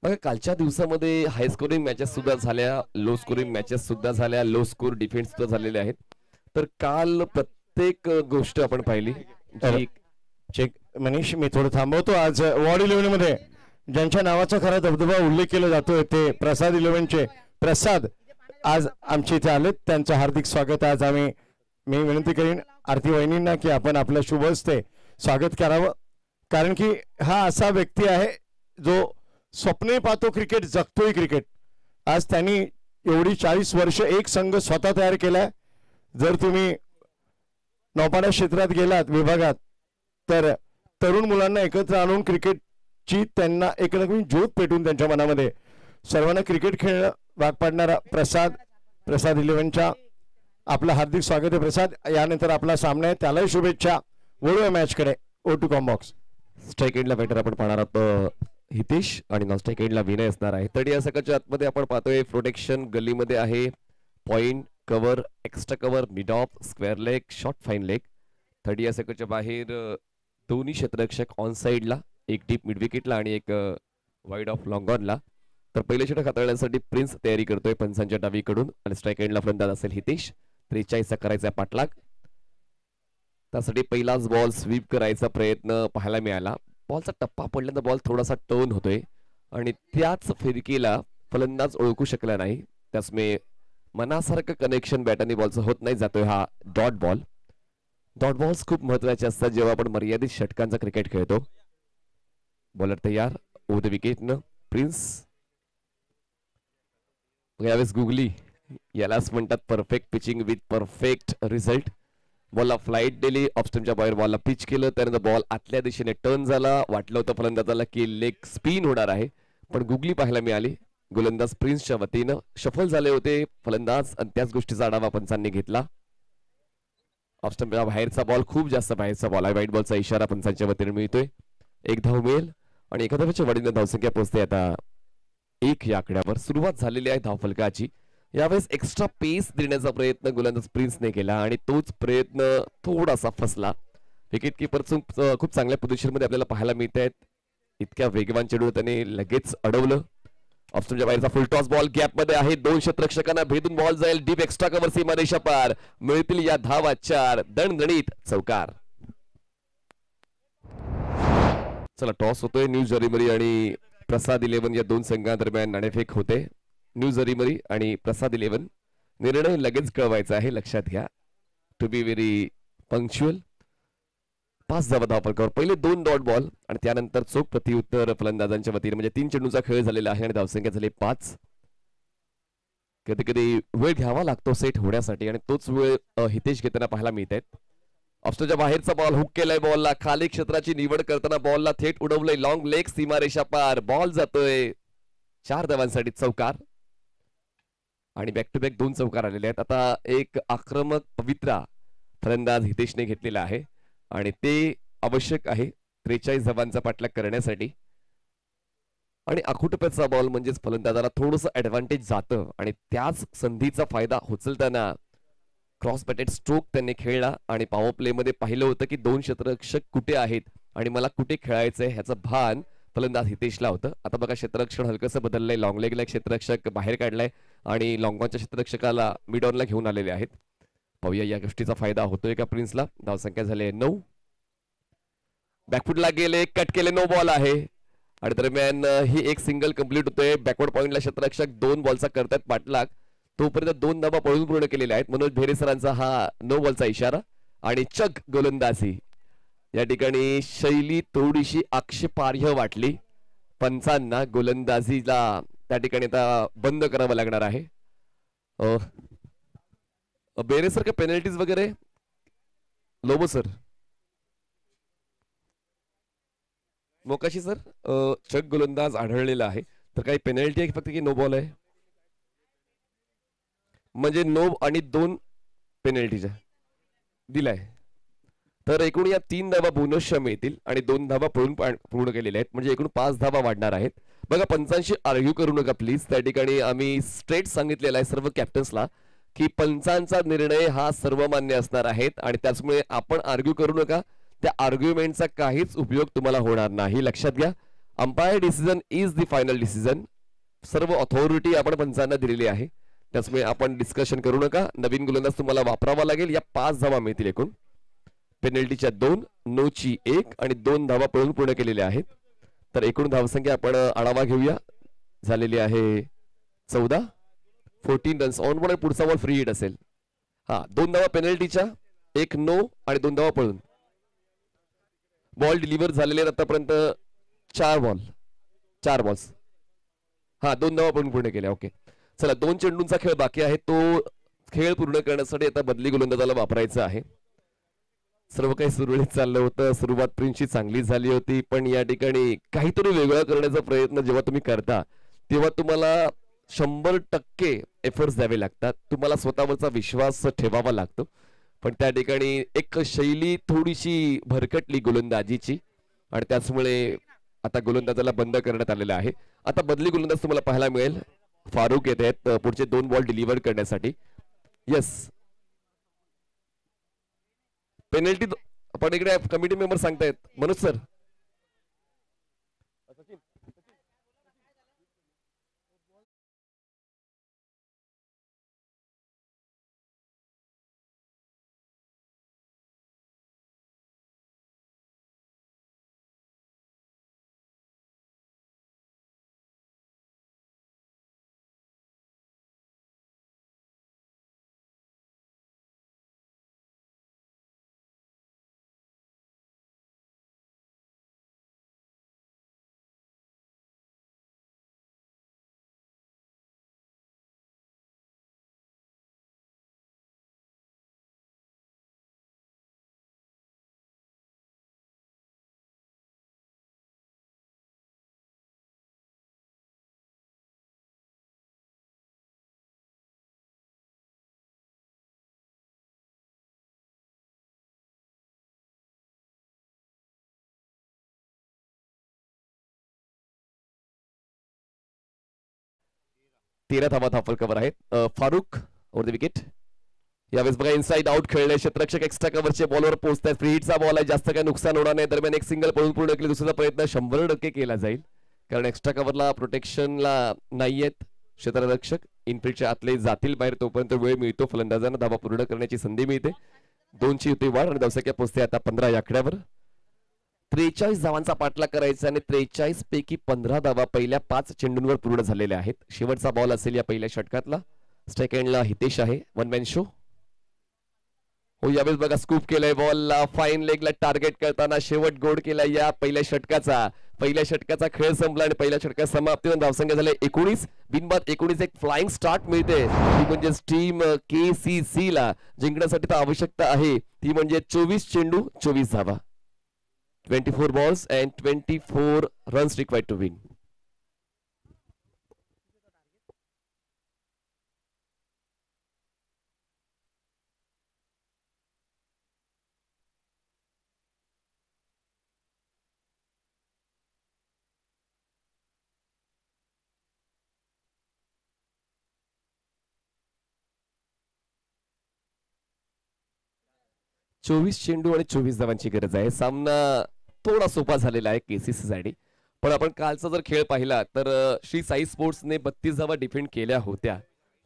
बघा कालच्या दिवसामध्ये हाय स्कोरिंग मॅचेस सुद्धा झाल्या, लो स्कोरिंग मॅचेस सुद्धा झाल्या, लो स्कोर डिफेन्स सुद्धा झालेले आहेत. तर काल प्रत्येक गोष्ट आपण पाहिली. चेक मनीष, मी थोडं थांबवतो. आज वॉर्ड 11 मध्ये ज्यांच्या नावाचा खरा धबधबा उल्लेख केला जातोय ते प्रसाद 11 चे प्रसाद आज आमच्या इथे आलेत. त्यांचं हार्दिक स्वागत आज मी विनंती करीन आरती वहिनींना की आपण आपल्या शुभ हस्ते स्वागत करावं, कारण की हा असा व्यक्ती आहे जो स्वप्ने पाहतो क्रिकेट, जगतोय क्रिकेट. आज त्यांनी एवढी 40 वर्ष एक संघ स्वतः तयार केलाय. जर तुम्ही नौपाडा क्षेत्रात गेलात विभागात तर तरुण मुलांना एकत्र आणून क्रिकेट ची त्यांना एक नवीन ज्योत पेटून त्यांच्या मनामध्ये सर्वांना क्रिकेट खेळ भाग पाडणारा प्रसाद 11च्या आपलं हार्दिक स्वागत आहे. प्रसाद, यानंतर आपला सामना आहे, त्यालाही शुभेच्छा. वळूया मॅच कडे. O two Combox. स्ट्राईक एंडला बॅटर आपण पाहणार आहोत हितेश आणि नॉन स्ट्राईक एंडला विनय असणार आहे. तरी या सकाळच्या आतमध्ये आपण पाहतोय प्रोटेक्शन गल्लीमध्ये आहे. Point, cover, extra cover, mid of, square leg, short fine leg. Third या सकाळच्या बाहेर दोन्ही क्षेत्ररक्षक ऑन साइडला, एक डीप मिड विकेटला आणि एक वाईड ऑफ लॉंग ऑनला. तर पहिले षटक हाताळण्यासाठी प्रिन्स तयारी करतोय पंचांच्या डावीकडून आणि स्ट्राईक एंडला फलंदाज असेल हितेश. 43 करायचा पाठलाग. त्यासाठी पहिलाच बॉल स्वीप करायचा प्रयत्न पाहायला मिळाला. बॉलचा टप्पा पडल्यानंतर बॉल थोडासा टर्न होतोय आणि त्याच फिरकीला फलंदाज ओळखू शकला नाही. त्यामुळे मनासारखं कनेक्शन बॅटनी बॉलचं होत नाही. जातोय हा डॉट बॉल. डॉट बॉल्स खूप महत्वाचे असतात जेव्हा आपण मर्यादित षटकांचा क्रिकेट खेळतो. बॉलर तयार. ओव्हर द विकेटनं प्रिन्स. यावेळेस गुगली, यालाच म्हणतात perfect pitching with perfect result. बॉलला फ्लाईट दिली, ऑफस्टमच्या बाहेर बॉलला पिच केलं, त्यानंतर बॉल आतल्या दिशेने टर्न झाला. वाटलं होतं फलंदाजाला की लेग स्पिन होणार आहे, पण गुगली पाहायला मिळाली. गोलंदाज प्रिन्सच्या वतीनं शफल झाले होते फलंदाज आणि त्याच गोष्टीचा आढावा पंचांनी घेतला. ऑफस्टमच्या बाहेरचा बॉल, खूप जास्त बाहेरचा बॉल आहे. वाईट बॉलचा इशारा पंचांच्या वतीने मिळतोय. एक धाव मिळेल आणि एका धावेच्या वाढीनं धावसंख्या पोहोचते आता 1 या आकड्यावर. सुरुवात झालेली आहे धावफलकाची. यावेळेस एक्स्ट्रा पेस देण्याचा प्रयत्न गोलंदाज प्रिन्सने केला आणि तोच प्रयत्न थोडासा फसला. विकेट किपर खूप चांगल्या पोझिशनमध्ये आपल्याला पाहायला मिळत आहेत. इतक्या वेगवान चेंडू त्याने लगेच अडवलं. ऑफस्टमच्या बाहेरचा फुल टॉस बॉल गॅप मध्ये आहे. 2 क्षेत्ररक्षकांना भेदून बॉल जाईल डीप एक्स्ट्रा कव्हर सीमारेषा पार. मिळतील या धावा 4. दणदणीत चौकार. चला, टॉस होतोय. न्यू जरीमरी आणि प्रसाद 11 या दोन संघांदरम्यान नाणेफेक होते. न्यू जरीमरी आणि प्रसाद 11. निर्णय लगेच कळवायचा आहे, लक्षात घ्या. To be very punctual. 5 धावा धावफलकावर. पहिले 2 डॉट बॉल आणि त्यानंतर चोख प्रतिउत्तर फलंदाजांच्या वतीने, म्हणजे 3 चेंडूचा खेळ झालेला आहे आणि धावसंख्या झाली 5. कधी कधी वेळ घ्यावा लागतो सेट होण्यासाठी आणि तोच वेळ हितेश घेताना पाहायला मिळत आहेत. ऑफस्टमच्या बाहेरचा बॉल हुक केलाय. बॉलला खाली क्षेत्राची निवड करताना बॉलला थेट उडवलंय लॉंग लेग सीमारेषा पार. बॉल जातोय 4 धावांसाठी चौकार आणि बॅक टू बॅक 2 चौकार आलेले आहेत. आता एक आक्रमक पवित्रा फलंदाज हितेशने घेतलेला आहे आणि ते आवश्यक आहे 43 धावांचा पाठलाग करण्यासाठी. आणि आखुटप्याचा बॉल म्हणजेच फलंदाजाला थोडंसं ऍडव्हान्टेज जातं आणि त्याच संधीचा फायदा उचलताना क्रॉस बॅटेड स्ट्रोक त्यांनी खेळला आणि पॉवर प्ले मध्ये पाहिलं होतं की 2 क्षेत्ररक्षक कुठे आहेत आणि मला कुठे खेळायचंय ह्याचं भान फलंदाज हितेशला होतं. आता बघा, क्षेत्ररक्षण हलकंसं बदललंय. लॉंग लेगला क्षेत्ररक्षक बाहेर काढलाय आणि लॉंगॉनच्या क्षेत्ररक्षकाला मिड ऑनला घेऊन आलेले आहेत. पाहूया या गोष्टीचा फायदा होतोय का प्रिन्सला. धावसंख्या झाली 9. बॅकफुटला गेले, कट केले, नो बॉल आहे आणि दरम्यान ही एक सिंगल कंप्लीट होतोय. बॅकवर्ड पॉइंटला क्षेत्ररक्षक 2 बॉलचा करतात पाठलाग. तोपर्यंत 2 धावा पळून पूर्ण केलेल्या आहेत. मनोज भेरे सरांचा हा नो बॉलचा इशारा आणि चक गोलंदाजी. या ठिकाणी शैली थोडीशी आक्षेपार्ह वाटली पंचांना. गोलंदाजीला त्या ठिकाणी आता बंद करावं लागणार आहे. बेरे सर, का पेनल्टीज वगैरे? लोबो सर, मोकाशी सर, चक गोलंदाज आढळलेला आहे, तर काही पेनल्टी आहे फक्त की नो बॉल आहे? म्हणजे नो आणि 2 पेनल्टीच्या दिलाय. तर एकूण या 3 धावा बोनसच्या मिळतील आणि 2 धावा पूर्ण केलेल्या आहेत, म्हणजे एकूण 5 धावा वाढणार आहेत. बघा, पंचांशी आर्ग्यू करू नका प्लीज. त्या ठिकाणी आम्ही स्ट्रेट सांगितलेला आहे सर्व कॅप्टन्सला की पंचांचा निर्णय हा सर्वमान्य असणार आहेत आणि त्याचमुळे आपण आर्ग्यू करू नका. त्या आर्ग्युमेंटचा काहीच उपयोग तुम्हाला होणार नाही, लक्षात घ्या. Umpire decision is the final decision. सर्व ऑथॉरिटी आपण पंचांना दिलेली आहे, त्याचमुळे आपण डिस्कशन करू नका. नवीन गोलंदाज तुम्हाला वापरावा लागेल. या 5 धावा मिळतील एकूण. पेनल्टीच्या 2, नोची 1 आणि 2 धावा पळून पूर्ण केलेल्या आहेत. तर एकूण धावसंख्या आपण आढावा घेऊया. झालेली आहे 14. 14 रन्स ऑन बॉल. पुढचा बॉल फ्री हिट असेल. हा, 2 धावा पेनल्टीच्या, 1 नो आणि 2 धावा पळून. बॉल डिलिव्हर झालेले आतापर्यंत 4 बॉल्स. हा, 2 धावा पळून पूर्ण केल्या. ओके, चला, 2 चेंडूंचा खेळ बाकी आहे. तो खेळ पूर्ण करण्यासाठी आता बदली गोलंदाजाला वापरायचा आहे. सर्व काही सुरळीत चाललं होतं. सुरुवात प्रिन्सची चांगली झाली होती, पण या ठिकाणी काहीतरी वेगळं करण्याचा प्रयत्न जेव्हा तुम्ही करता तेव्हा तुम्हाला 100% एफर्ट्स द्यावे लागतात. तुम्हाला स्वतःवरचा विश्वास ठेवावा लागतो. पण त्या ठिकाणी एक शैली थोडीशी भरकटली गोलंदाजीची आणि त्याचमुळे आता गोलंदाजाला बंद करण्यात आलेलं आहे. आता बदली गोलंदाज तुम्हाला पाहायला मिळेल. फारुक येत आहेत पुढचे 2 बॉल डिलिव्हर करण्यासाठी. येस, पेनल्टी पण इकडे कमिटी मेंबर सांगतायत. मनोज सर, तेरा धावा धाफल कव्हर आहेत. Farooq over the wicket. यावेळेस बघा इनसाइड आउट खेळले क्षेत्ररक्षक एक्स्ट्रा कव्हरचे बॉलवर पोहोचतात. फ्री हिटचा बॉल आहे, जास्त काही नुकसान होणार नाही. दरम्यान एक सिंगल पळून पूर्ण केली, दुसरा प्रयत्न 100% केला जाईल, कारण एक्स्ट्रा कव्हरला प्रोटेक्शनला नाहीयेत क्षेत्ररक्षक. इनफिल्डच्या आतले जातील बाहेर, तोपर्यंत वेळ मिळतो फलंदाजांना, धावा पूर्ण करण्याची संधी मिळते. 2ची होती वाढ आणि धावसंख्या पोहोचते आता 15 या आकड्यावर. 43 धावांचा पाठलाग करायचा आणि 43 पैकी 15 धावा पहिल्या 5 चेंडूंवर पूर्ण झालेल्या आहेत. शेवटचा बॉल असेल या पहिल्या षटकातला. स्ट्राईक एंडला हितेश आहे. 1 मॅन शो. हो, यावेळेस बघा स्कूप केलंय बॉलला, फाईन लेगला टार्गेट करताना शेवट गोड केला या पहिल्या षटकाचा खेळ संपला आणि पहिल्या षटकात समाप्तीवर धावसंख्या झाले 19. बिनबाद 19. एक फ्लाइंग स्टार्ट मिळते, ती म्हणजे टीम KCC ला जिंकण्यासाठी तर आवश्यकता आहे ती म्हणजे 24 चेंडू 24 धावा. 24 balls and 24 runs required to win. चोवीस चेंडू आणि 24 धावांची गरज आहे. सामना थोडा सोपा झालेला आहे KCC साठी, पण आपण कालचा जर खेळ पाहिला तर श्री साई स्पोर्ट्सने 32 धावा डिफेंड केल्या होत्या,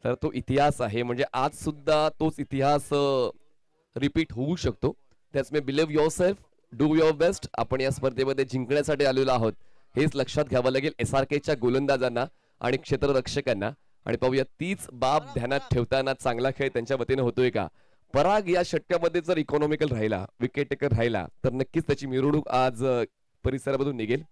तर तो इतिहास आहे. म्हणजे आज सुद्धा तोच इतिहास रिपीट होऊ शकतो. त्याच may believe yourself, do your best. आपण या स्पर्धेमध्ये जिंकण्यासाठी आलेलो आहोत हेच लक्षात घ्यावं लागेल SRKच्या गोलंदाजांना आणि क्षेत्ररक्षकांना. आणि पाहूया तीच बाब ध्यानात ठेवताना चांगला खेळ त्यांच्या वतीने होतोय का. पराग या षटकामध्ये जर इकॉनॉमिकल राहिला, विकेट टेकर राहिला, तर नक्कीच त्याची मिरवणूक आज परिसरामधून निघेल.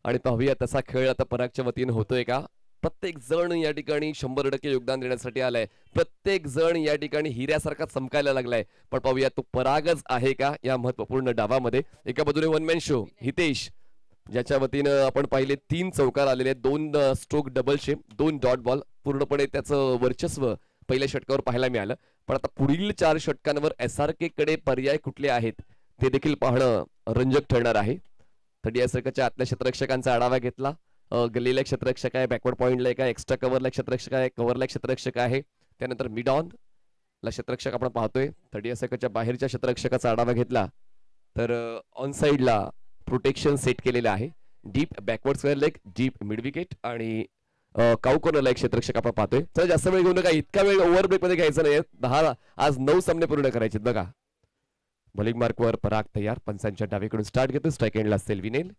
आणि पाहूया तसा खेळ आता परागच्या वतीने होतोय का. प्रत्येक जण या ठिकाणी 100% योगदान देण्यासाठी आलाय. प्रत्येक जण या ठिकाणी हिऱ्यासारखा चमकायला लागलाय. पण पाहूया तो परागच आहे का या महत्वपूर्ण डावामध्ये. एका बाजूने 1 मॅन शो हितेश, ज्याच्या वतीनं आपण पाहिले 3 चौकार आलेले, 2 स्ट्रोक डबलचे, 2 डॉट बॉल. पूर्णपणे त्याचं वर्चस्व पहिल्या षटकावर पाहायला मिळालं. पण आता पुढील 4 षटकांवर SRK कडे पर्याय कुठले आहेत ते देखील पाहणं रंजक ठरणार आहे. थर्टी SRKच्या आतल्या क्षेत्ररक्षकांचा आढावा घेतला. गल्लीला क्षेत्ररक्षक आहे, बॅकवर्ड पॉइंटला एक आहे, एक्स्ट्रा कव्हरला क्षेत्ररक्षक आहे, कव्हरला क्षेत्ररक्षक आहे, त्यानंतर मिड ऑन ला क्षेत्ररक्षक आपण पाहतोय. 30 SRKच्या बाहेरच्या क्षेत्ररक्षकाचा आढावा घेतला तर ऑन साइडला प्रोटेक्शन सेट केलेलं आहे. Deep backward square leg, deep mid wicket आणि काऊ कॉर्नरला एक क्षेत्ररक्षक आपण पाहतोय. चला जास्त वेळ घेऊ नका, इतका वेळ ओव्हर ब्रेक मध्ये घ्यायचा नाही. 10 आज 9 सामने पूर्ण करायचे बघा. बॉलिंग मार्कवर पराग तयार, पंचांच्या डावीकडून स्टार्ट घेतो. स्ट्राईक एंडला सेल्वी नेल.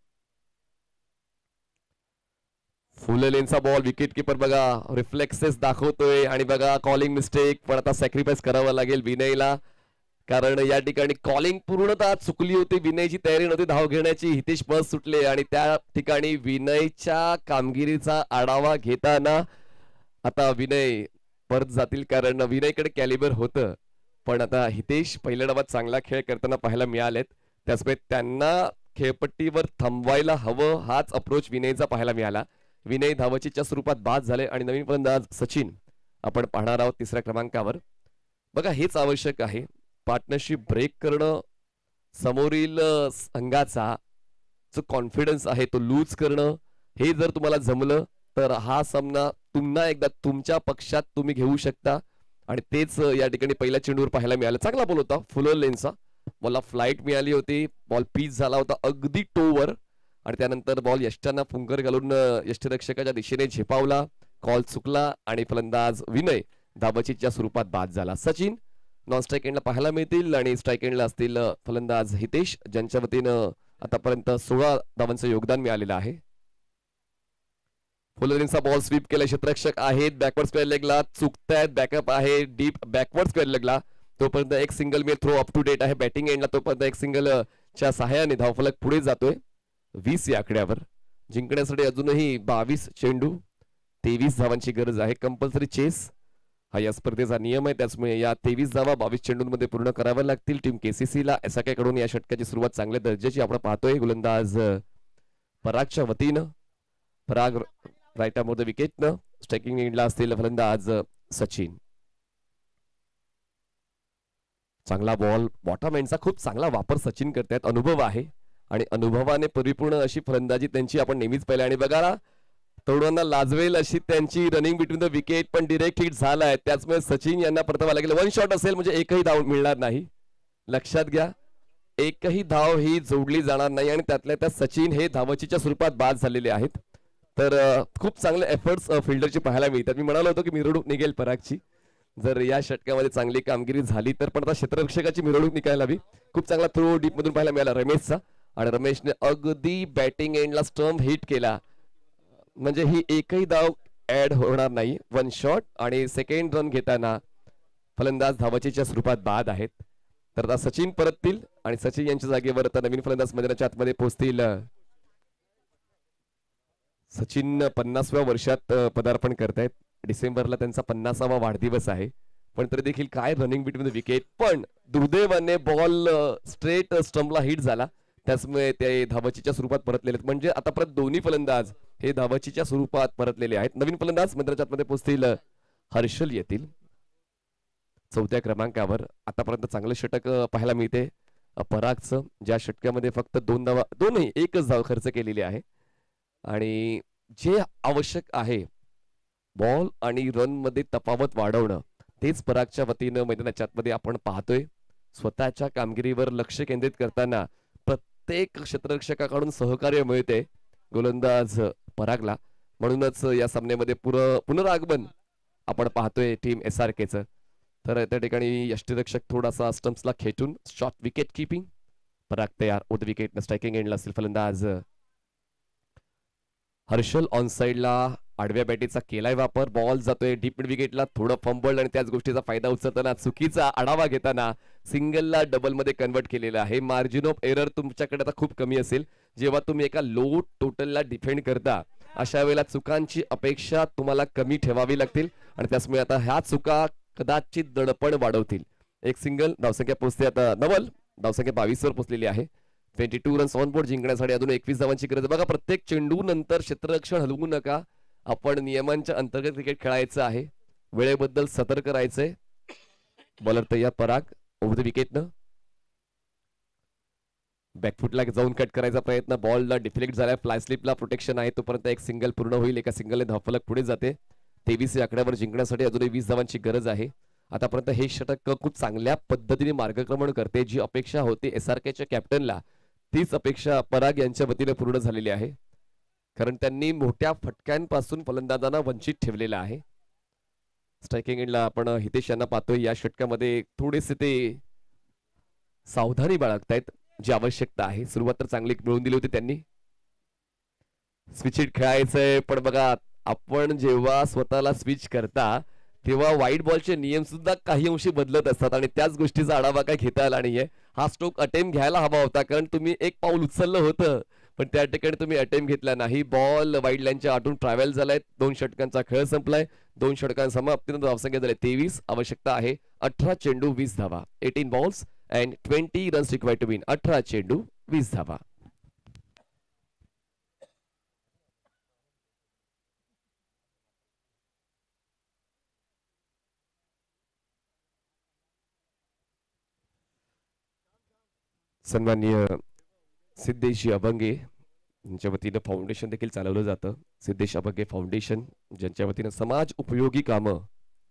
फुल लेनचा बॉल, विकेट किपर बघा रिफ्लेक्सेस दाखवतोय आणि बघा कॉलिंग मिस्टेक. पण आता सॅक्रिफाईस करावं लागेल विनयला, कारण या ठिकाणी कॉलिंग पूर्णतः चुकली होती. विनयची तयारी नव्हती धाव घेण्याची, हितेश बस सुटले आणि त्या ठिकाणी विनयच्या कामगिरीचा आढावा घेताना आता विनय परत जातील, कारण विनयकडे कॅलिबर होतं पण आता हितेश पहिल्या डावात चांगला खेळ करताना पाहायला मिळालेत, त्याचमुळे त्यांना खेळपट्टीवर थांबवायला हवं हाच अप्रोच विनयचा पाहायला मिळाला. विनय धावचीच्या स्वरूपात बाद झाले आणि नवीन फलंदाज सचिन आपण पाहणार आहोत तिसऱ्या क्रमांकावर. बघा हेच आवश्यक आहे, पार्टनरशिप ब्रेक करणं, समोरील संघाचा जो कॉन्फिडन्स आहे तो लूज करणं, हे जर तुम्हाला जमलं तर हा सामना पुन्हा एकदा तुमच्या पक्षात तुम्ही घेऊ शकता. आणि तेच या ठिकाणी पहिल्या चेंडूवर पाहायला मिळालं. चांगला बॉल होता फुलर लेनचा, बॉलला फ्लाईट मिळाली होती, बॉल पीच झाला होता अगदी टोवर आणि त्यानंतर बॉल यष्टांना फुंकर घालून यष्टीरक्षकाच्या दिशेने झेपावला, कॉल चुकला आणि फलंदाज विनय धाबचीच्या स्वरूपात बाद झाला. सचिन नॉन स्ट्राईक एंडला पाहायला मिळतील आणि स्ट्राईक एंडला असतील फलंदाज हितेश, ज्यांच्या वतीनं आतापर्यंत 16 धावांचं योगदान मिळालेलं आहे. फुलरिंगचा बॉल स्वीप केला, क्षेत्ररक्षक आहेत बॅकवर्ड स्क्वेअर लेगला, चुकतायत, बॅकअप आहे डीप बॅकवर्ड स्क्वेअर लेगला, तोपर्यंत एक सिंगल मी थ्रो अप टू डेट आहे बॅटिंग एंडला, तोपर्यंत एक सिंगल च्या सहाय्याने धावफलक पुढे जातोय 20 या आकड्यावर. जिंकण्यासाठी अजूनही 22 चेंडू, 23 धावांची गरज आहे. कंपल्सरी चेस हा या स्पर्धेचा नियम आहे, त्याचमुळे या 23 धावा 22 चेंडूंमध्ये पूर्ण कराव्या लागतील. टीम केसीसीला एसआरके कडून या षटकाची सुरुवात चांगल्या दर्जाची आपण पाहतोय. गोलंदाज परागच्या वतीनं, पराग राईट आर्म द विकेटनं, स्ट्रायकिंग एंडला असतील फलंदाज सचिन. चांगला बॉल, बॉटम एंडचा खूप चांगला वापर सचिन करतायत, अनुभव आहे आणि अनुभवाने परिपूर्ण अशी फलंदाजी त्यांची आपण नेहमीच पाहिली. आणि बघा तरुणांना लाजवेल अशी त्यांची रनिंग बिटवीन द विकेट, पण डिरेक्ट हिट झालाय, त्याचमुळे सचिन यांना परतावा लागेल. वन शॉट असेल म्हणजे एकही धाव मिळणार नाही, लक्षात घ्या, एकही धाव ही जोडली जाणार नाही आणि त्यातल्या त्या सचिन हे धावचीच्या स्वरूपात बाद झालेले आहेत. तर खूप चांगले एफर्ट्स फिल्डरची पाहायला मिळतात. मी म्हणालो होतो की मिरवणूक निघेल परागची जर या षटकामध्ये चांगली कामगिरी झाली तर, पण आता क्षेत्ररक्षकाची मिरवणूक निघायला हवी. खूप चांगला थ्रो डीप मधून पाहायला मिळाला रमेशचा आणि रमेशने अगदी बॅटिंग एंडला स्टंप हिट केला, म्हणजे ही एकही धाव ऍड होणार नाही. वन शॉट आणि सेकंड रन घेताना फलंदाज धावचीच्या स्वरूपात बाद आहेत. तर आता सचिन परततील आणि सचिन यांच्या जागेवर आता नवीन फलंदाज मैदानाच्या आतमध्ये पोहोचतील. सचिन 50व्या वर्षात पदार्पण करतायत, डिसेंबरला त्यांचा 50वा वाढदिवस आहे, पण तरी देखील काय रनिंग बिटवीन द विकेट, पण दुर्दैवाने बॉल स्ट्रेट स्टंपला हिट झाला, त्याचमुळे ते धावचीच्या स्वरूपात परतलेले आहेत. म्हणजे आता परत दोन्ही फलंदाज हे धावचीच्या स्वरूपात परतलेले आहेत. नवीन फलंदाज मैदानाच्या आतमध्ये पोहोचतील हर्षल येतील 4थ्या क्रमांकावर. आतापर्यंत चांगलं षटक पाहायला मिळते परागचं, ज्या षटकामध्ये फक्त एकच धाव खर्च केलेली आहे. आणि जे आवश्यक आहे बॉल आणि रन मध्ये तफावत वाढवणं, तेच परागच्या वतीनं मैदानाच्या आतमध्ये आपण पाहतोय. स्वतःच्या कामगिरीवर लक्ष केंद्रित करताना प्रत्येक क्षेत्ररक्षकाकडून सहकार्य मिळते गोलंदाज परागला, म्हणूनच या सामन्यामध्ये पुनरागमन आपण पाहतोय टीम एसआरकेचं. तर त्या ठिकाणी यष्टीरक्षक थोडासा स्टंप्सला खेचून शॉर्ट विकेट किपिंग, पराग तयार ओद विकेट. स्ट्रायकिंग एंडला असेल फलंदाज हर्षल, ऑन साइडला आडव्या बॅटीचा केलाय वापर, बॉल जातोय डीप मिड विकेटला, थोडं फंबल आणि त्याच गोष्टीचा फायदा उचलताना चुकीचा आढावा घेताना सिंगलला डबल मध्ये कन्वर्ट केलेलं आहे. मार्जिन ऑफ एरर तुमच्याकडे आता खूप कमी असेल. जेव्हा तुम्ही एका लो टोटलला डिफेंड करता अशा वेळेला चुकांची अपेक्षा तुम्हाला कमी ठेवावी लागतील आणि त्याचमुळे आता ह्या चुका कदाचित दडपण वाढवतील. एक सिंगल, धावसंख्या पोहोचते आता नवल, धावसंख्या 22 वर पोहोचलेली आहे. 22 रन्स ऑन बोर्ड, जिंकण्यासाठी अजून 21 धावांची गरज. बघा प्रत्येक चेंडू नंतर क्षेत्ररक्षण हलवू नका, आपण नियमांच्या अंतर्गत क्रिकेट खेळायचं आहे, वेळेबद्दल सतर्क राहायचंय. बॉलर तयार पराग ओव्हर द विकेटनं, बॅकफुटला जाऊन कट करायचा प्रयत्न, बॉलला डिफ्लेक्ट झालाय, फ्लाय स्लिपला प्रोटेक्शन आहे, तोपर्यंत एक सिंगल पूर्ण होईल. एका सिंगलने धावफलक पुढे जाते. 23 या आकड्यावर जिंकण्यासाठी अजूनही 20 धावांची गरज आहे. आतापर्यंत हे षटक खूप चांगल्या पद्धतीने मार्गक्रमण करते. जी अपेक्षा होती एसआरकेच्या कॅप्टनला, तीच अपेक्षा पराग यांच्या वतीने पूर्ण झालेली आहे, कारण त्यांनी मोठ्या फटक्यांपासून फलंदाजांना वंचित ठेवलेला आहे. स्ट्रायकिंग एंडला आपण हितेश यांना पाहतोय. या षटकामध्ये थोडेसे ते सावधानी बाळगतायत, जी आवश्यकता आहे. सुरुवात तर चांगली मिळवून दिली होती त्यांनी. स्विच हिट खेळायचंय, पण बघा आपण जेव्हा स्वतःला स्विच करता तेव्हा व्हाईट बॉलचे नियम सुद्धा काही अंशी बदलत असतात आणि त्याच गोष्टीचा आढावा काय घेता आला नाहीये. हा स्ट्रोक अटेम्प्ट घ्यायला हवा होता, कारण तुम्ही एक पाऊल उचललं होतं, पण त्या ठिकाणी तुम्ही अटेम्प्ट घेतला नाही. बॉल वाईड लाईनच्या आतून ट्रॅव्हल झालाय. 2 षटकांचा खेळ संपलाय. 2 षटकांच्या समाप्तीने धावसंख्या झाले 23. आवश्यकता आहे 18 चेंडू 20 धावा. 18 balls and 20 runs required to win. 18 चेंडू 20 धावा. सन्माननीय सिद्धेशजी अभंगे यांच्या वतीनं फाउंडेशन देखील चालवलं जातं. सिद्धेश अभंगे फाउंडेशन, ज्यांच्या वतीनं समाज उपयोगी कामं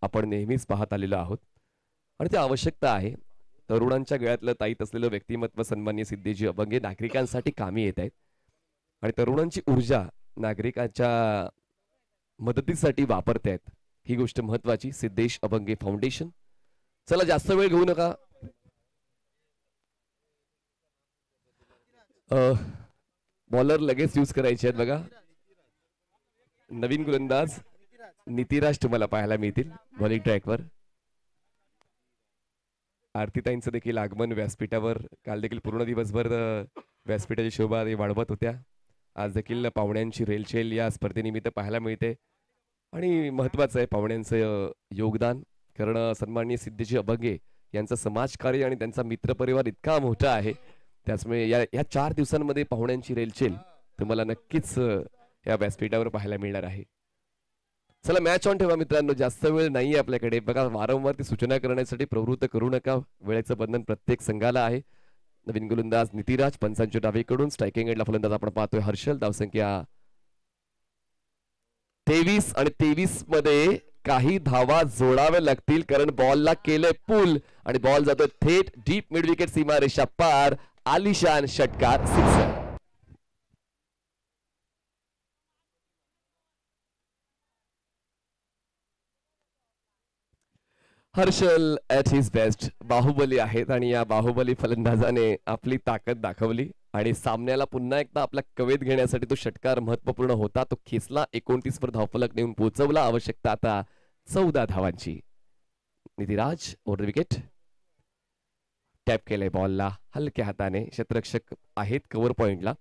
आपण नेहमीच पाहत आलेलो आहोत आणि ती आवश्यकता आहे. तरुणांच्या गळ्यातलं ताईत असलेलं व्यक्तिमत्व सन्माननीय सिद्धेशजी अभंगे नागरिकांसाठी कामी येत आहेत आणि तरुणांची ऊर्जा नागरिकांच्या मदतीसाठी वापरतायत. ही गोष्ट महत्वाची. सिद्धेश अभंगे फाउंडेशन. चला जास्त वेळ घेऊ नका. बॉलर लगेच यूज करायचे आहेत बघा. नवीन गोलंदाज नितिराज तुम्हाला पाहायला मिळतील बॉलिंग ट्रॅकवर. आरतीताईंचं देखील आगमन व्यासपीठावर. काल देखील पूर्ण दिवसभर व्यासपीठाची शोभा वाढवत होत्या. आज देखील पाहुण्यांची रेलचेल या स्पर्धेनिमित्त पाहायला मिळते आणि महत्वाचं आहे पाहुण्यांचं योगदान. कारण सन्माननीय सिद्धेशजी अभंगे यांचं समाजकार्य आणि त्यांचा मित्रपरिवार इतका मोठा आहे. त्याचमुळे या 4 दिवसांमध्ये पाहुण्यांची रेलचेल तुम्हाला नक्कीच या व्यासपीठावर पाहायला मिळणार आहे. चला मॅच ऑन ठेवा मित्रांनो. जास्त वेळ नाहीये आपल्याकडे. बघा वारंवार ती सूचना करण्यासाठी प्रवृत्त करू नका. वेळेचं बंधन प्रत्येक संघाला आहे. नवीन गोलंदाज नितिराज पंचांच्या डावीकडून. स्ट्रायकिंग एंडला फलंदाज आपण पाहतोय हर्षल. धावसंख्या 23 आणि 23 मध्ये काही धावा जोडाव्या लागतील कारण बॉलला केलंय पूल आणि बॉल जातोय थेट डीप मिड विकेट सीमारेषा पार. आलिशान षटकार 6. Harshal at his best. Baahubali आहेत आणि या बाहुबली फलंदाजाने आपली ताकद दाखवली आणि सामन्याला पुन्हा एकदा आपल्या कवेत घेण्यासाठी तो षटकार महत्वपूर्ण होता. तो खेचला. 29 वर धावफलक नेऊन पोहोचवला. आवश्यकता आता 14 धावांची. Nitiraj over wicket. टॅप केलंय बॉलला हलक्या हाताने. क्षेत्ररक्षक आहेत कव्हर पॉइंटला.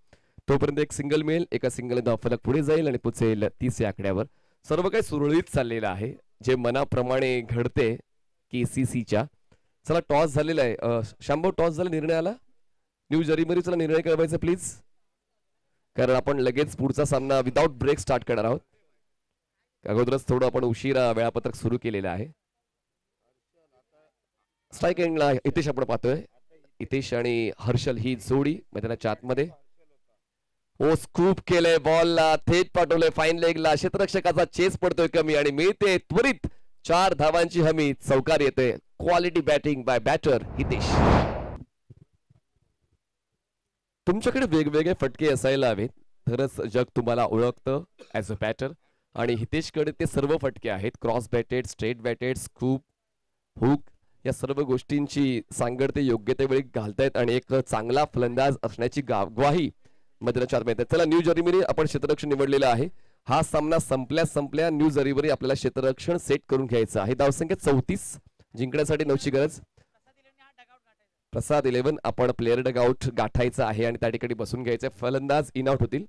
तोपर्यंत एक सिंगल मिळेल. एका सिंगल धावफलक पुढे जाईल आणि पोचेल 30 या आकड्यावर. सर्व काही सुरळीत चाललेलं आहे जे मनाप्रमाणे घडते KCCच्या. चला टॉस झालेला आहे. शांभव टॉस झाला. निर्णय आला. न्यू जरीमरी चला निर्णय कळवायचा प्लीज कारण आपण लगेच पुढचा सामना विदाउट ब्रेक स्टार्ट करणार आहोत. अगोदरच थोडं आपण उशिरा वेळापत्रक सुरू केलेलं आहे. स्ट्राईक एंडला हितेश आपण पाहतोय. हितेश आणि हर्षल ही जोडी मैदानाच्या आतमध्ये. ओ स्कूप केलंय बॉलला. थेट पाठवलंय फाईन लेगला. क्षेत्ररक्षकाचा चेस पडतोय कमी आणि मिळते त्वरित 4 धावांची हमी. चौकार येते. Quality batting by batter Hitesh. तुमच्याकडे वेगवेगळे फटके असायला हवेत तरच जग तुम्हाला ओळखतं ऍज अ बॅटर आणि हितेशकडे ते सर्व फटके आहेत. Cross batted, straight batted, scoop, hook या सर्व गोष्टींची सांगड ते योग्य त्या वेळी घालतायत आणि एक चांगला फलंदाज असण्याची ग्वाही मैदानाच्या मिळते. चला न्यू जरीमरी आपण क्षेत्ररक्षण निवडलेलं आहे. हा सामना संपल्या न्यू जरीमरी आपल्याला क्षेत्ररक्षण सेट करून घ्यायचं आहे. धावसंख्या 34. जिंकण्यासाठी 9ची गरज. प्रसाद 11 आपण प्लेअर डगआउट गाठायचा आहे आणि त्या ठिकाणी बसून घ्यायचं. फलंदाज इन आउट होतील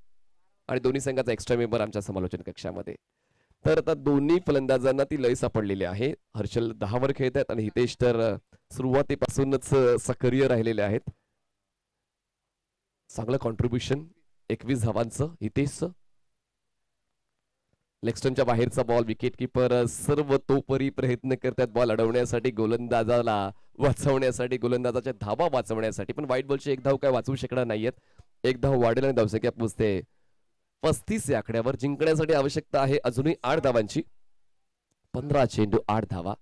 आणि दोन्ही संघाचा एक्स्ट्रा मेंबर आमच्या समालोचन कक्षामध्ये. तर आता दोन्ही फलंदाजांना ती लय सापडलेली आहे. हर्षल 10 वर खेळत आहेत आणि हितेश तर सुरुवातीपासूनच सक्रिय राहिलेले आहेत. चांगलं कॉन्ट्रीब्युशन 21 धावांचं हितेशचं. लेगस्टनच्या बाहेरचा बॉल. विकेट किपर सर्व तोपरी प्रयत्न करतात बॉल अडवण्यासाठी, गोलंदाजाला वाचवण्यासाठी, गोलंदाजाच्या धावा वाचवण्यासाठी. पण व्हाईट बॉलची एक धाव काय वाचवू शकणार नाहीयेत. एक धाव वाढेल आणि धावसंख्या पोहोचते 35 या आकड्यावर. जिंकण्यासाठी आवश्यकता आहे अजूनही 8 धावांची. 15 चेंडू 8 धावा.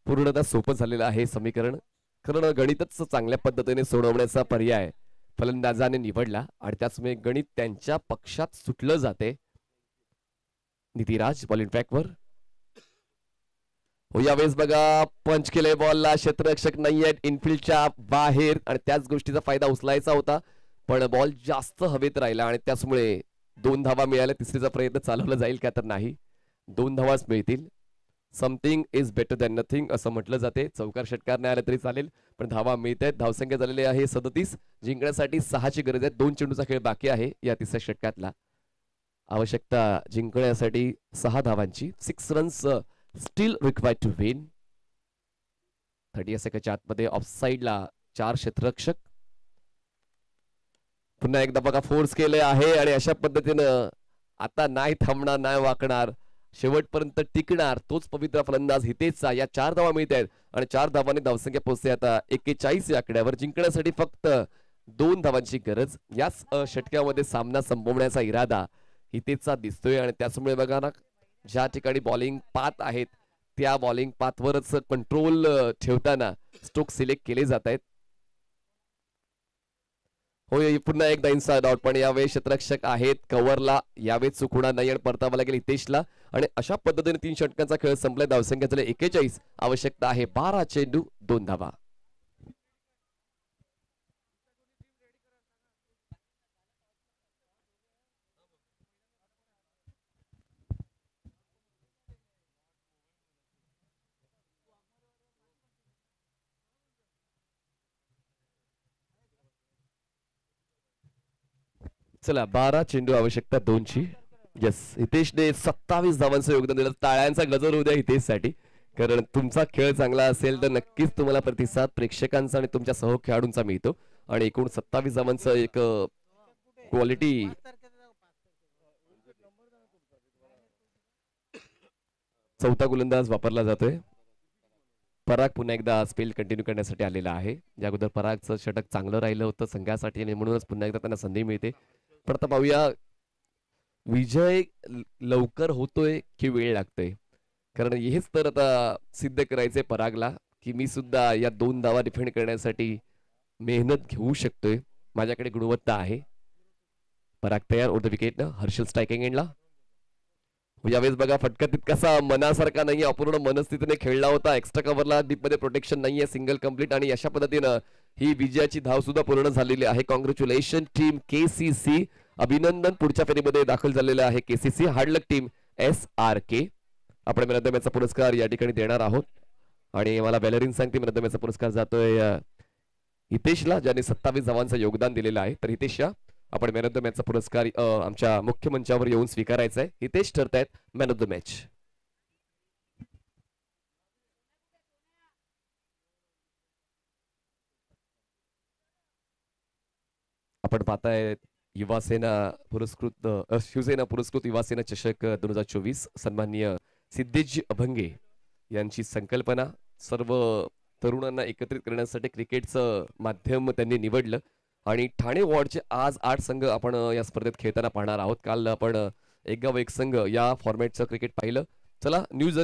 पूर्णतः सोपं झालेलं आहे समीकरण कारण गणितच चांगल्या पद्धतीने सोडवण्याचा पर्याय फलंदाजाने निवडला आणि त्याचमुळे गणित त्यांच्या पक्षात सुटलं जाते. नितिराज बॉलिंग ट्रॅकवर. हो यावेळेस बघा पंच केलंय बॉलला. क्षेत्ररक्षक नाही आहेत इनफिल्डच्या बाहेर आणि त्याच गोष्टीचा फायदा उचलायचा होता पण बॉल जास्त हवेत राहिला आणि त्याचमुळे 2 धावा मिळाल्या. तिसरीचा प्रयत्न चालवला जाईल का तर नाही. 2 धावाच मिळतील. Something is better than nothing असं म्हटलं जाते. चौकार षटकार नाही आला तरी चालेल पण धावा मिळत आहेत. धावसंख्या झालेली आहे 37. जिंकण्यासाठी 6ची गरज आहे. 2 चेंडूचा खेळ बाकी आहे या तिसऱ्या षटकातला. आवश्यकता जिंकण्यासाठी 6 धावांची. 6 runs still required to win. 30 सेकंडच्या आतमध्ये ऑफसाईडला 4 क्षेत्ररक्षक. पुन्हा एकदा बघा फोर्स केले आहे आणि अशा पद्धतीनं आता नाही थांबणार, नाही वाकणार, शेवटपर्यंत टिकणार तोच पवित्र फलंदाज हितेशचा. या 4 धावा मिळत आहेत आणि 4 धावांनी धावसंख्या पोहोचते आता 41 या आकड्यावर. जिंकण्यासाठी फक्त 2 धावांची गरज. याच षटकामध्ये सामना संपवण्याचा इरादा हितेशचा दिसतोय आणि त्याचमुळे बघा ना, ज्या ठिकाणी बॉलिंग पाथ आहेत त्या बॉलिंग पाथवरच कंट्रोल ठेवताना स्ट्रोक सिलेक्ट केले जात आहेत. होय, पुन्हा एकदा इनसाइड आउट, पण यावेळी क्षेत्ररक्षक आहेत कव्हरला. यावेळी चुकणार नाही आणि परतावा लागेल हितेशला. आणि अशा पद्धतीने 3 षटकांचा खेळ संपलाय. धावसंख्या झाली 41. आवश्यकता आहे 12 चेंडू 2 धावा. चला 12 चेंडू आवश्यकता 2ची. यस, हितेशने 27 धावांचं योगदान दिलं. टाळ्यांचा गजर होऊ द्या हितेशसाठी, कारण तुमचा खेळ चांगला असेल तर नक्कीच तुम्हाला प्रतिसाद प्रेक्षकांचा आणि तुमच्या सह खेळाडूंचा मिळतो. आणि एकूण 27 धावांचं एक क्वालिटी चौथा गोलंदाज वापरला जातोय. पराग पुन्हा एकदा स्पेल कंटिन्यू करण्यासाठी आलेला आहे. ज्या अगोदर परागचं षटक चांगलं राहिलं होतं संघासाठी आणि म्हणूनच पुन्हा एकदा त्यांना संधी मिळते. पण आता पाहूया विजय लवकर होतोय की वेळ लागतोय, कारण हेच तर आता सिद्ध करायचंय परागला की मी सुद्धा या 2 धावा डिफेंड करण्यासाठी मेहनत घेऊ शकतोय, माझ्याकडे गुणवत्ता आहे. पराग तयार over the wicket. Harshal striking एंडला. यावेळेस बघा फटका तितकासा मनासारखा नाहीये. अपूर्ण मनस्थितीने खेळला होता. एक्स्ट्रा कव्हरला डीप मध्ये प्रोटेक्शन नाहीये. सिंगल कंप्लीट आणि अशा पद्धतीनं ही विजयाची धाव सुद्धा पूर्ण झालेली आहे. Congratulation team KCC. अभिनंदन. पुढच्या फेरीमध्ये दाखल झालेलं आहे KCC. हार्ड लक टीम SRK. आपण मॅन ऑफ द मॅचचा पुरस्कार या ठिकाणी देणार आहोत आणि मला बॅलरिन सांगते मॅन ऑफ द मॅचचा पुरस्कार जातोय हितेशला, ज्याने 27 धावांचं योगदान दिलेलं आहे. तर हितेशच्या आपण मॅन ऑफ द मॅचचा पुरस्कार आमच्या मुख्य मंचावर येऊन स्वीकारायचा आहे. हितेश ठरतायत मॅन ऑफ द मॅच. आपण पाहताय युवासेना पुरस्कृत शिवसेना पुरस्कृत युवासेना चषक 2024 सन्माननीय सिद्धेश अभंगे यांची संकल्पना. सर्व तरुणांना एकत्रित करण्यासाठी क्रिकेटचं माध्यम त्यांनी निवडलं आणि ठाणे वॉर्डचे आज 8 संघ आपण या स्पर्धेत खेळताना पाहणार आहोत. काल आपण एक गाव एक संघ या फॉर्मॅटचं क्रिकेट पाहिलं. चला न्यूज